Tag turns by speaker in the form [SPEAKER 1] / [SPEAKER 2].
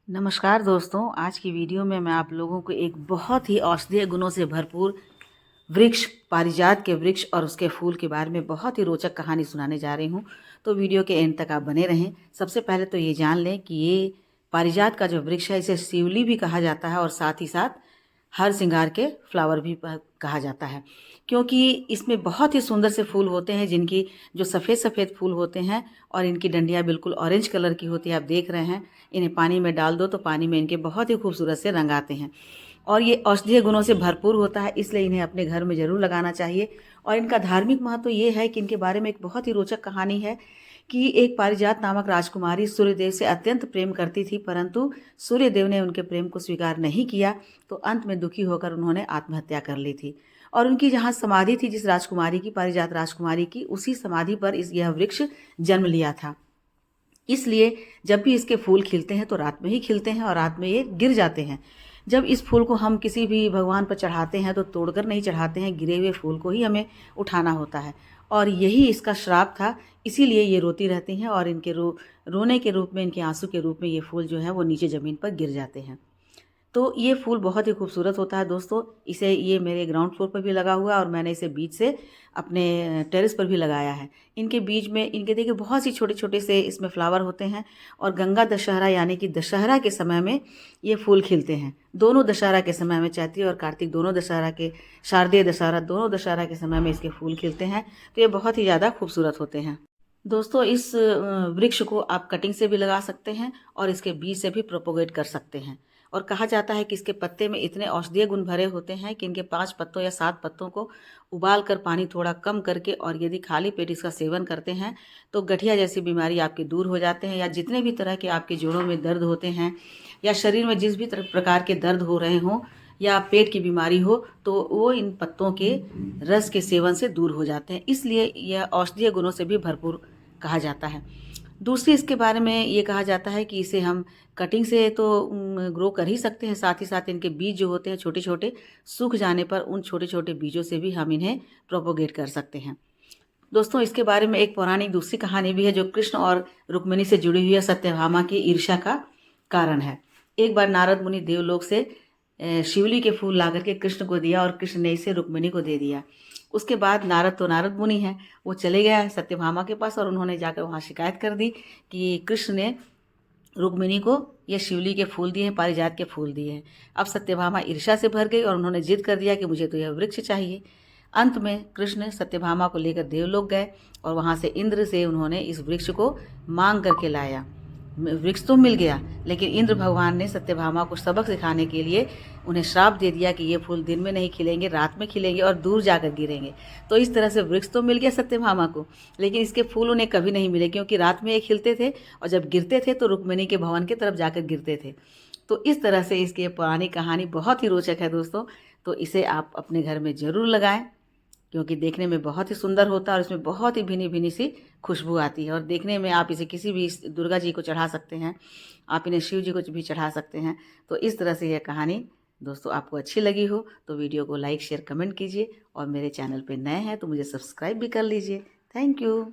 [SPEAKER 1] नमस्कार दोस्तों, आज की वीडियो में मैं आप लोगों को एक बहुत ही औषधीय गुणों से भरपूर वृक्ष, पारिजात के वृक्ष और उसके फूल के बारे में बहुत ही रोचक कहानी सुनाने जा रही हूँ। तो वीडियो के एंड तक आप बने रहें। सबसे पहले तो ये जान लें कि ये पारिजात का जो वृक्ष है इसे शिवली भी कहा जाता है और साथ ही साथ हर श्रृंगार के फ्लावर भी कहा जाता है, क्योंकि इसमें बहुत ही सुंदर से फूल होते हैं जिनकी जो सफ़ेद सफ़ेद फूल होते हैं और इनकी डंडियाँ बिल्कुल ऑरेंज कलर की होती है। आप देख रहे हैं, इन्हें पानी में डाल दो तो पानी में इनके बहुत ही खूबसूरत से रंग आते हैं और ये औषधीय गुणों से भरपूर होता है, इसलिए इन्हें अपने घर में ज़रूर लगाना चाहिए। और इनका धार्मिक महत्व ये है कि इनके बारे में एक बहुत ही रोचक कहानी है कि एक पारिजात नामक राजकुमारी सूर्यदेव से अत्यंत प्रेम करती थी, परंतु सूर्यदेव ने उनके प्रेम को स्वीकार नहीं किया, तो अंत में दुखी होकर उन्होंने आत्महत्या कर ली थी। और उनकी जहाँ समाधि थी, जिस राजकुमारी की, पारिजात राजकुमारी की, उसी समाधि पर यह वृक्ष जन्म लिया था। इसलिए जब भी इसके फूल खिलते हैं तो रात में ही खिलते हैं और रात में ये गिर जाते हैं। जब इस फूल को हम किसी भी भगवान पर चढ़ाते हैं तो तोड़कर नहीं चढ़ाते हैं, गिरे हुए फूल को ही हमें उठाना होता है। और यही इसका श्राप था, इसीलिए ये रोती रहती हैं और इनके रोने के रूप में, इनके आंसू के रूप में ये फूल जो है वो नीचे ज़मीन पर गिर जाते हैं। तो ये फूल बहुत ही खूबसूरत होता है दोस्तों। ये मेरे ग्राउंड फ्लोर पर भी लगा हुआ है और मैंने इसे बीज से अपने टेरेस पर भी लगाया है। इनके बीज में, इनके देखिए बहुत सी छोटे-छोटे से इसमें फ्लावर होते हैं और गंगा दशहरा यानी कि दशहरा के समय में ये फूल खिलते हैं। दोनों दशहरा के समय में, चैत्री और कार्तिक दोनों दशहरा के, शारदीय दशहरा दोनों दशहरा के समय में इसके फूल खिलते हैं, तो ये बहुत ही ज़्यादा खूबसूरत होते हैं। दोस्तों, इस वृक्ष को आप कटिंग से भी लगा सकते हैं और इसके बीज से भी प्रोपोगेट कर सकते हैं। और कहा जाता है कि इसके पत्ते में इतने औषधीय गुण भरे होते हैं कि इनके 5 पत्तों या 7 पत्तों को उबाल कर पानी थोड़ा कम करके और यदि खाली पेट इसका सेवन करते हैं तो गठिया जैसी बीमारी आपके दूर हो जाते हैं, या जितने भी तरह के आपके जोड़ों में दर्द होते हैं या शरीर में जिस भी प्रकार के दर्द हो रहे हों या पेट की बीमारी हो, तो वो इन पत्तों के रस के सेवन से दूर हो जाते हैं। इसलिए यह औषधीय गुणों से भी भरपूर कहा जाता है। दूसरी इसके बारे में ये कहा जाता है कि इसे हम कटिंग से तो ग्रो कर ही सकते हैं, साथ ही साथ इनके बीज जो होते हैं छोटे-छोटे, सूख जाने पर उन छोटे-छोटे बीजों से भी हम इन्हें प्रोपोगेट कर सकते हैं। दोस्तों, इसके बारे में एक पौराणिक दूसरी कहानी भी है जो कृष्ण और रुक्मिणी से जुड़ी हुई है, सत्यभामा की ईर्ष्या का कारण है। एक बार नारद मुनि देवलोक से शिवली के फूल ला करके कृष्ण को दिया और कृष्ण ने इसे रुक्मिणी को दे दिया। उसके बाद नारद मुनि हैं, वो चले गए सत्यभामा के पास और उन्होंने जाकर वहाँ शिकायत कर दी कि कृष्ण ने रुक्मिणी को ये शिवली के फूल दिए हैं, पारिजात के फूल दिए हैं। अब सत्यभामा ईर्ष्या से भर गई और उन्होंने जिद कर दिया कि मुझे तो यह वृक्ष चाहिए। अंत में कृष्ण सत्यभामा को लेकर देवलोक गए और वहाँ से इंद्र से उन्होंने इस वृक्ष को मांग करके लाया। वृक्ष तो मिल गया, लेकिन इंद्र भगवान ने सत्यभामा को सबक सिखाने के लिए उन्हें श्राप दे दिया कि ये फूल दिन में नहीं खिलेंगे, रात में खिलेंगे और दूर जाकर गिरेंगे। तो इस तरह से वृक्ष तो मिल गया सत्यभामा को, लेकिन इसके फूल उन्हें कभी नहीं मिले, क्योंकि रात में ये खिलते थे और जब गिरते थे तो रुक्मिणी के भवन की तरफ जाकर गिरते थे। तो इस तरह से इसकी पुरानी कहानी बहुत ही रोचक है दोस्तों। तो इसे आप अपने घर में ज़रूर लगाएं, क्योंकि देखने में बहुत ही सुंदर होता है और इसमें बहुत ही भीनी-भीनी सी खुशबू आती है। और देखने में आप इसे किसी भी दुर्गा जी को चढ़ा सकते हैं, आप इन्हें शिव जी को भी चढ़ा सकते हैं। तो इस तरह से यह कहानी दोस्तों आपको अच्छी लगी हो तो वीडियो को लाइक, शेयर, कमेंट कीजिए और मेरे चैनल पे नए हैं तो मुझे सब्सक्राइब भी कर लीजिए। Thank you.